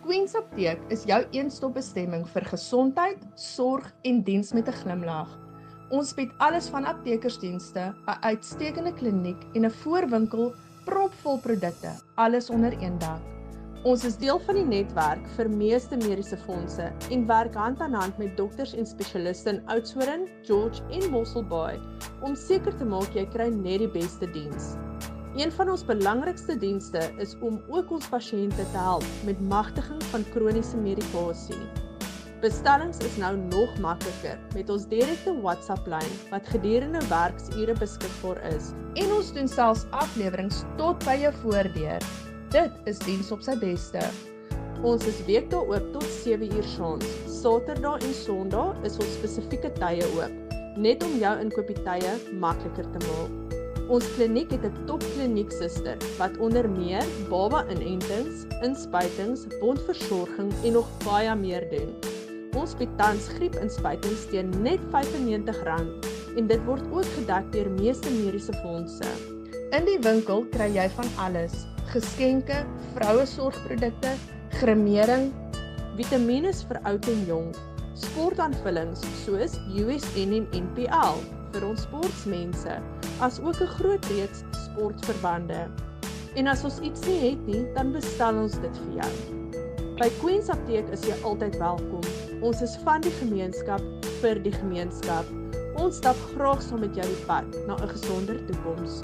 Queen's Apteek is jou een-stop bestemming vir gesondheid, sorg en diens met 'n glimlag. Ons bied alles van aptekersdienste, 'n uitstekende kliniek en 'n voorwinkel propvol produkte, alles onder een dak. Ons is deel van die netwerk vir meeste mediese fondse en werk hand aan hand met dokters en spesialiste in Oudtshoorn, George en Mosselbaai om seker te maak jy kry net die beste diens. Een van ons belangrikste dienste is om ook ons pasiënte te help met magtiging van kroniese medikasie. Bestellings is nou nog makliker met ons direkte WhatsApp-lyn wat gedurende werksure beskikbaar is en ons doen selfs afleweringe tot by jou voordeur. Dit is diens op sy beste. Ons is weekdae oop tot 7uur saans. Saterdae en Sondae is ons spesifieke tye oop, net om jou inkopietye makliker te maak. Ons kliniek het 'n topklinieksuster wat onder meer baba-inentings, inspuitings, bondversorging en nog baie meer doen. Ons bied tans griepinspuitings teen net R95 en dit word ook gedek deur meeste mediese fondse. In die winkel kry jy van alles: geskenke, vrouesorgprodukte, gremering, vitamiene vir oud en jong, sportaanvullings soos USN en NPL vir ons sportsmense, as ook 'n groot reeks sportverbande. En as ons iets nie het nie, dan bestel ons dit vir jou. By Queen's Apteek is jy altyd welkom. Ons is van die gemeenskap vir die gemeenskap. Ons stap graag saam met jou die pad na 'n gesonder toekoms.